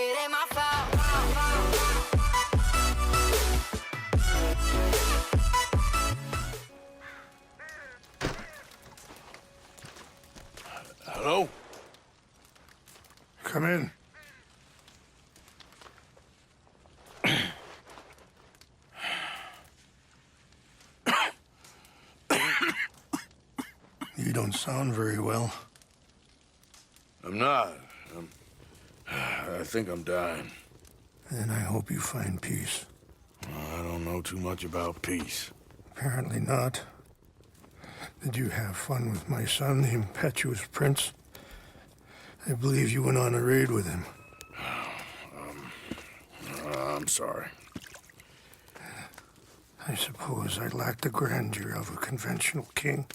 It ain't my fault. Hello? Come in. You don't sound very well. I'm not. I think I'm dying. And I hope you find peace. I don't know too much about peace. Apparently not. Did you have fun with my son, the impetuous prince? I believe you went on a raid with him. I'm sorry. I suppose I lack the grandeur of a conventional king.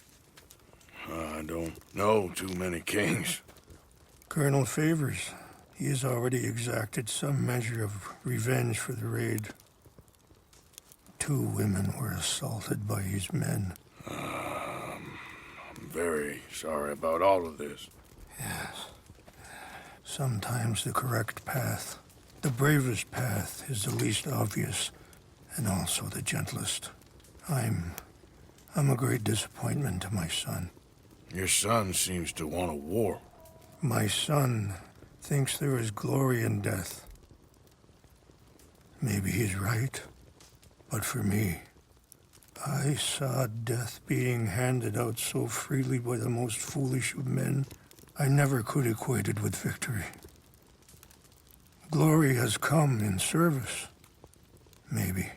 I don't know too many kings. Colonel Favors, he has already exacted some measure of revenge for the raid. 2 women were assaulted by his men. I'm very sorry about all of this. Yes. Sometimes the correct path, the bravest path, is the least obvious, and also the gentlest. I'm a great disappointment to my son. Your son seems to want a war. My son thinks there is glory in death. Maybe he's right, but for me, I saw death being handed out so freely by the most foolish of men, I never could equate it with victory. Glory has come in service. Maybe.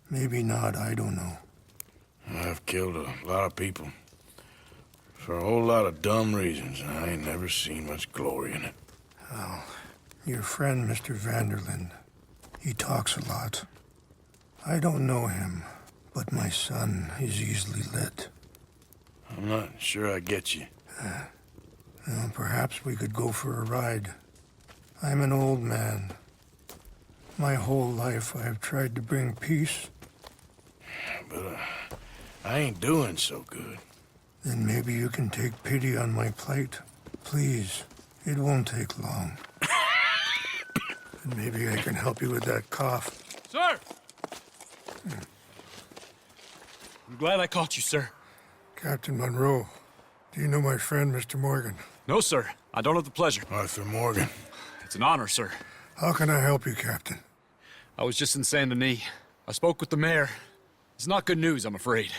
Maybe not, I don't know. I've killed a lot of people. For a whole lot of dumb reasons, and I ain't never seen much glory in it. Well, your friend, Mr. Vanderlyn, he talks a lot. I don't know him, but my son is easily led. I'm not sure I get you. Well, perhaps we could go for a ride. I'm an old man. My whole life I have tried to bring peace. But I ain't doing so good. Then maybe you can take pity on my plight. Please, it won't take long. And maybe I can help you with that cough. Sir! I'm glad I caught you, sir. Captain Monroe, do you know my friend, Mr. Morgan? No, sir. I don't have the pleasure. Arthur Morgan. It's an honor, sir. How can I help you, Captain? I was just in Saint Denis. I spoke with the mayor. It's not good news, I'm afraid.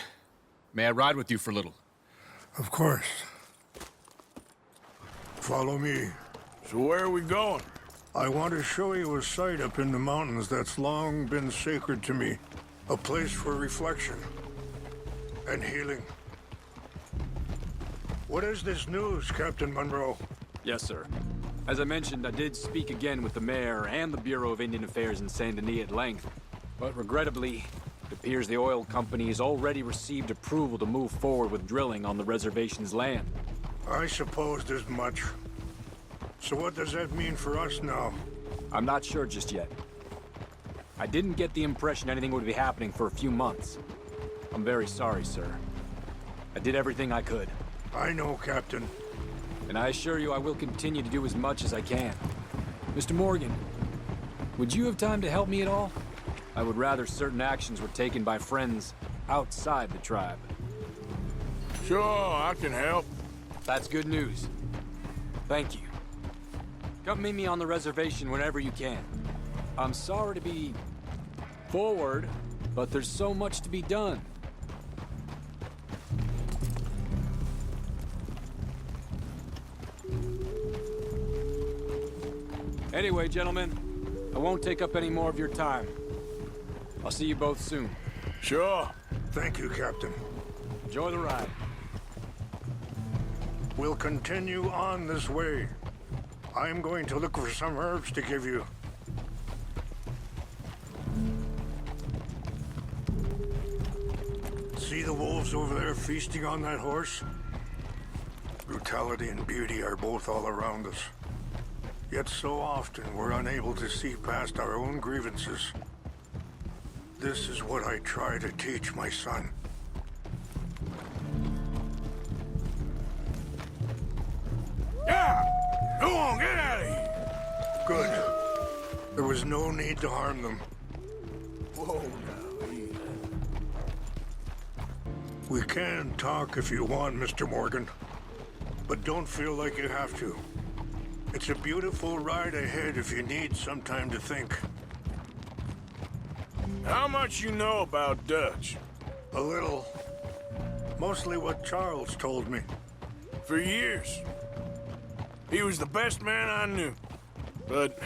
May I ride with you for a little? Of course. Follow me. So where are we going? I want to show you a site up in the mountains that's long been sacred to me. A place for reflection and healing. What is this news, Captain Monroe? Yes, sir. As I mentioned, I did speak again with the mayor and the Bureau of Indian Affairs in Saint Denis at length. But regrettably, it appears the oil company has already received approval to move forward with drilling on the reservation's land. I supposed as much. So what does that mean for us now? I'm not sure just yet. I didn't get the impression anything would be happening for a few months. I'm very sorry, sir. I did everything I could. I know, Captain. And I assure you I will continue to do as much as I can. Mr. Morgan, would you have time to help me at all? I would rather certain actions were taken by friends outside the tribe. Sure, I can help. That's good news. Thank you. Come meet me on the reservation whenever you can. I'm sorry to be forward, but there's so much to be done. Anyway, gentlemen, I won't take up any more of your time. I'll see you both soon. Sure. Thank you, Captain. Enjoy the ride. We'll continue on this way. I'm going to look for some herbs to give you. See the wolves over there feasting on that horse? Brutality and beauty are both all around us. Yet so often we're unable to see past our own grievances. This is what I try to teach my son. Yeah! Go on, get out of here! Good. There was no need to harm them. Whoa, now, easy. We can talk if you want, Mr. Morgan. But don't feel like you have to. It's a beautiful ride ahead if you need some time to think. How much you know about Dutch? A little. Mostly what Charles told me. For years. He was the best man I knew. But...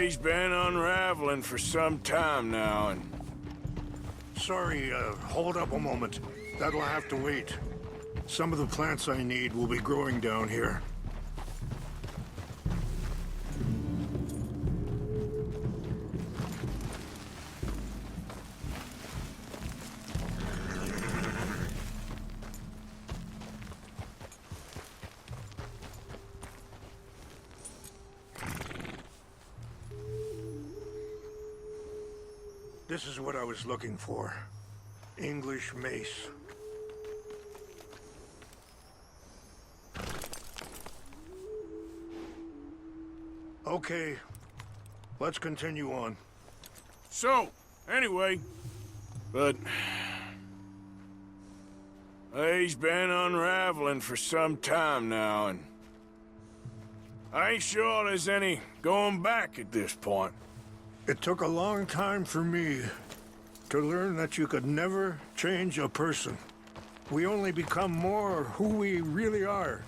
he's been unraveling for some time now, and... Sorry, hold up a moment. That'll have to wait. Some of the plants I need will be growing down here. This is what I was looking for. English mace. Okay, let's continue on. So, anyway... But... he's been unraveling for some time now, and... I ain't sure there's any going back at this point. It took a long time for me to learn that you could never change a person. We only become more who we really are.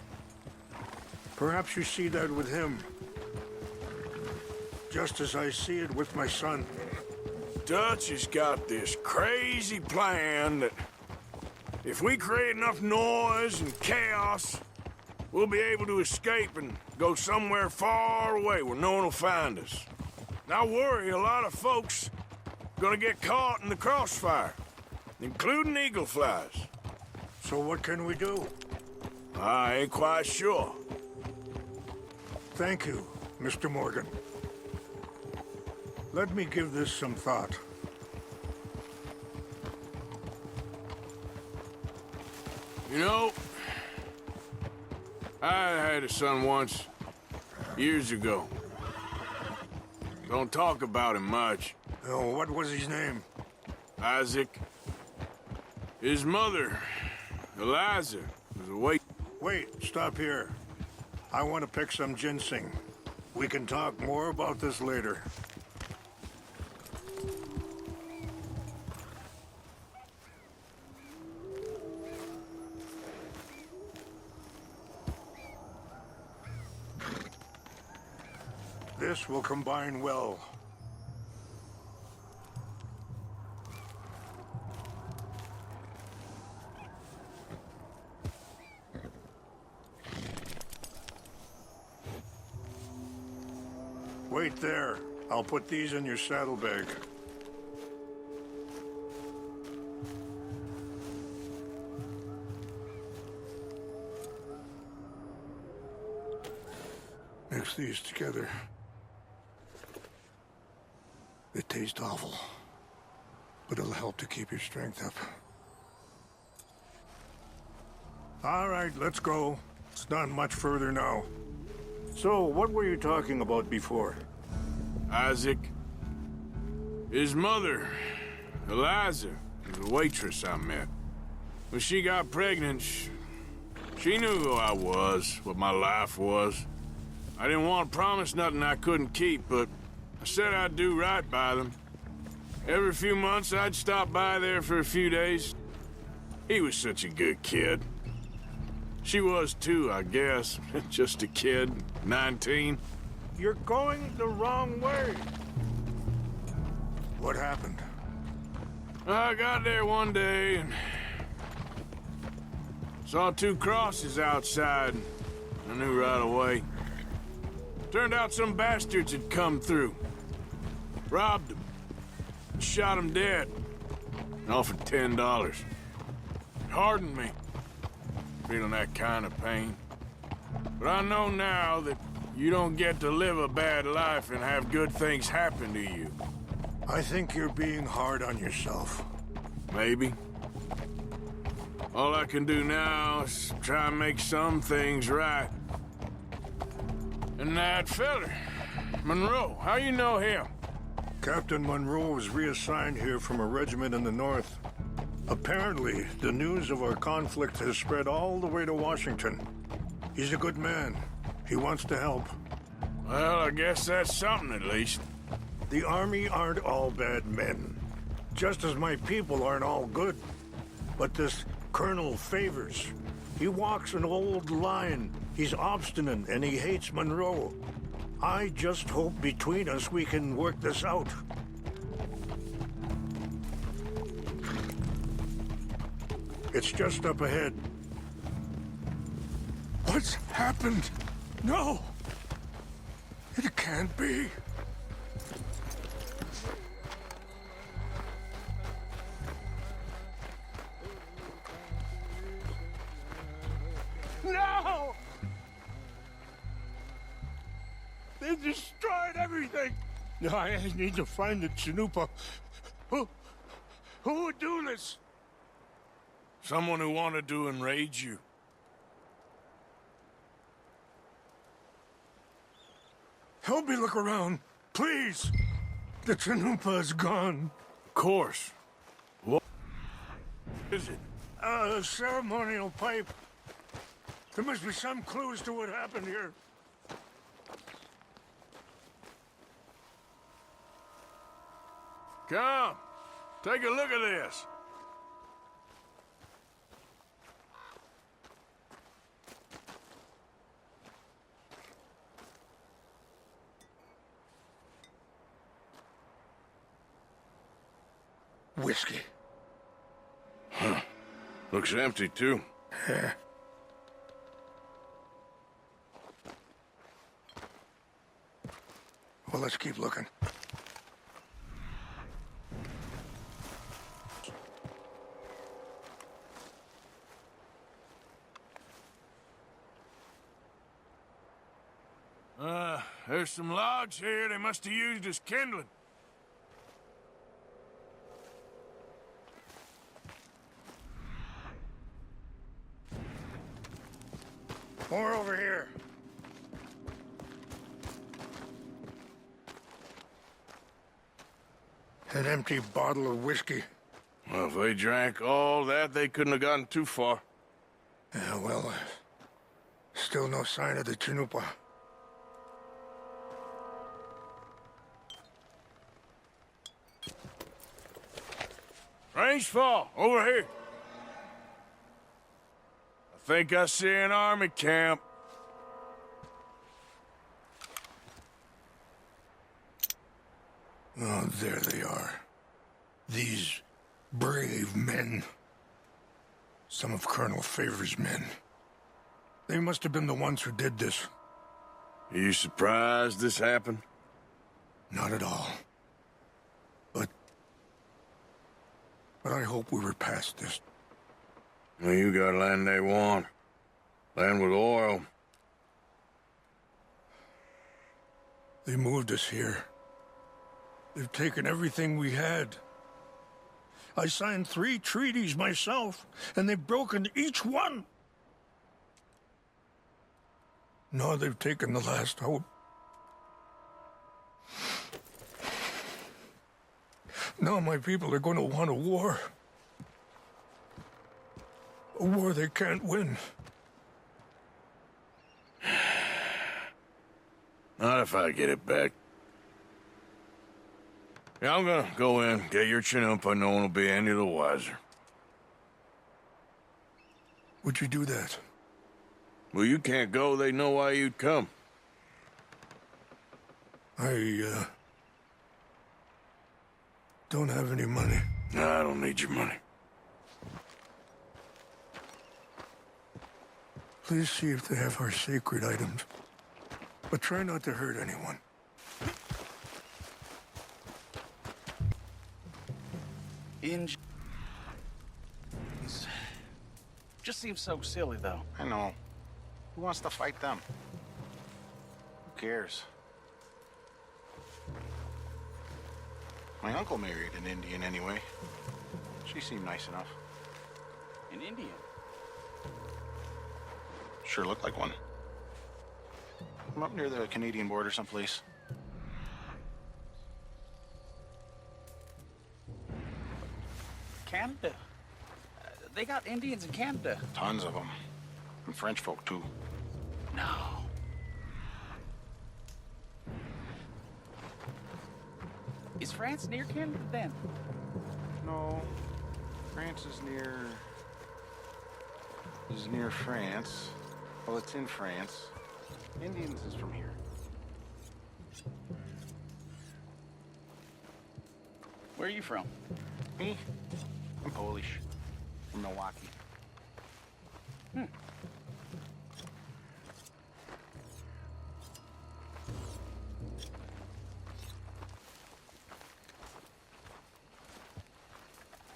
Perhaps you see that with him. Just as I see it with my son. Dutch has got this crazy plan that if we create enough noise and chaos, we'll be able to escape and go somewhere far away where no one will find us. I worry a lot of folks gonna get caught in the crossfire, including eagle flies. So what can we do? I ain't quite sure. Thank you, Mr. Morgan. Let me give this some thought. You know, I had a son once, years ago. Don't talk about him much. Oh, what was his name? Isaac. His mother, Eliza, was a wait. Wait, stop here. I want to pick some ginseng. We can talk more about this later. This will combine well. Wait there. I'll put these in your saddlebag. Mix these together. It tastes awful, but it'll help to keep your strength up. All right, let's go. It's not much further now. So, what were you talking about before? Isaac. His mother, Eliza, was a waitress I met. When she got pregnant, she knew who I was, what my life was. I didn't want to promise nothing I couldn't keep, but I said I'd do right by them. Every few months, I'd stop by there for a few days. He was such a good kid. She was too, I guess. Just a kid, 19. You're going the wrong way. What happened? I got there one day and saw two crosses outside. I knew right away. Turned out some bastards had come through. Robbed them. Shot them dead. And offered $10. It hardened me. Feeling that kind of pain. But I know now that you don't get to live a bad life and have good things happen to you. I think you're being hard on yourself. Maybe. All I can do now is try and make some things right. And that feller, Monroe, how you know him? Captain Monroe was reassigned here from a regiment in the north. Apparently, the news of our conflict has spread all the way to Washington. He's a good man. He wants to help. Well, I guess that's something at least. The Army aren't all bad men. Just as my people aren't all good. But this Colonel Favors, he walks an old line. He's obstinate and he hates Monroe. I just hope between us we can work this out. It's just up ahead. What's happened? No! It can't be. No! They destroyed everything! No, I need to find the Chanupa. Who would do this? Someone who wanted to enrage you. Help me look around, please. The Chanupa is gone. Of course. What is it? A ceremonial pipe. There must be some clues to what happened here. Come, take a look at this. Whiskey. Huh. Looks empty, too. Yeah. Well, let's keep looking. There's some logs here they must have used as kindling. More over here. An empty bottle of whiskey. Well, if they drank all that, they couldn't have gotten too far. Yeah, well, still no sign of the Chanupa. Range fall, over here. I think I see an army camp. Oh, there they are. These brave men. Some of Colonel Favors' men. They must have been the ones who did this. Are you surprised this happened? Not at all. But I hope we were past this. Well, you got land they want. Land with oil. They moved us here. They've taken everything we had. I signed 3 treaties myself, and they've broken each one. Now they've taken the last hope. Now my people are going to want a war. A war they can't win. Not if I get it back. Yeah, I'm gonna go in, get your Chanupa, no one will be any the wiser. Would you do that? Well, you can't go, they know why you'd come. I don't have any money. No, I don't need your money. Please see if they have our sacred items. But try not to hurt anyone. Just seems so silly, though. I know. Who wants to fight them? Who cares? My uncle married an Indian anyway. She seemed nice enough. An Indian. Sure looked like one. From up near the Canadian border someplace. Canada? They got Indians in Canada. Tons of them. And French folk, too. No. Is France near Canada then? No. France is near... France. Well, it's in France. Indians is from here. Where are you from? Me? I'm Polish. From Milwaukee.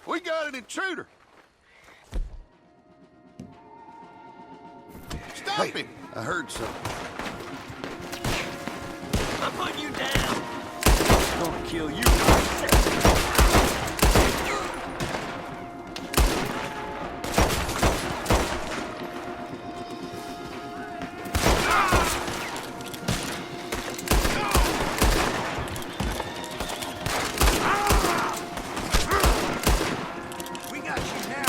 We got an intruder. Stop him! I heard something. I'm putting you down! I'm gonna kill you. We got you now.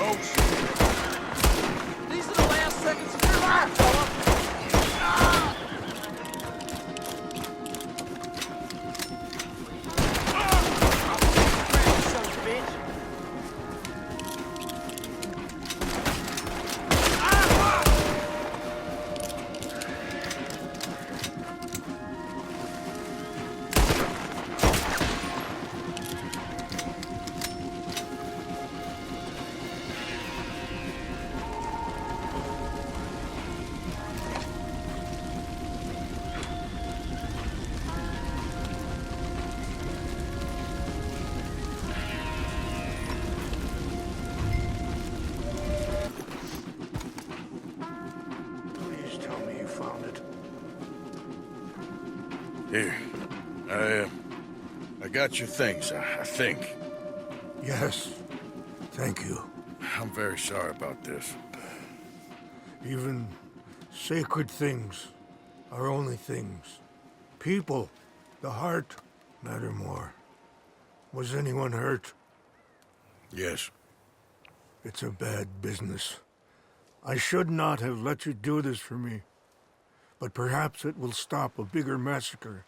Oh, shit. These are the last seconds of your life, fella! Son of a bitch! Please tell me you found it. Here. I got your things, I think. Yes. Thank you. I'm very sorry about this. Even sacred things are only things. People, the heart, matter more. Was anyone hurt? Yes. It's a bad business. I should not have let you do this for me. But perhaps it will stop a bigger massacre.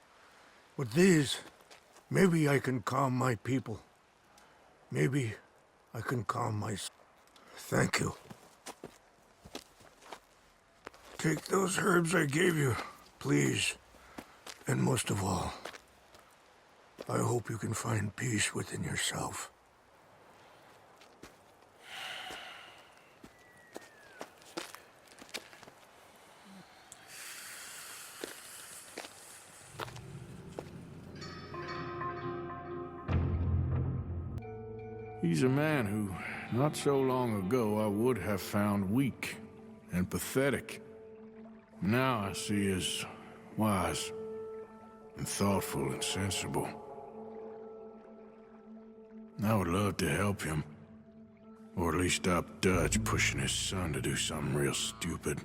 With these, maybe I can calm my people. Maybe I can calm my... Thank you. Take those herbs I gave you, please. And most of all, I hope you can find peace within yourself. He's a man who, not so long ago, I would have found weak and pathetic. Now I see as wise and thoughtful and sensible. I would love to help him, or at least stop Dutch pushing his son to do something real stupid.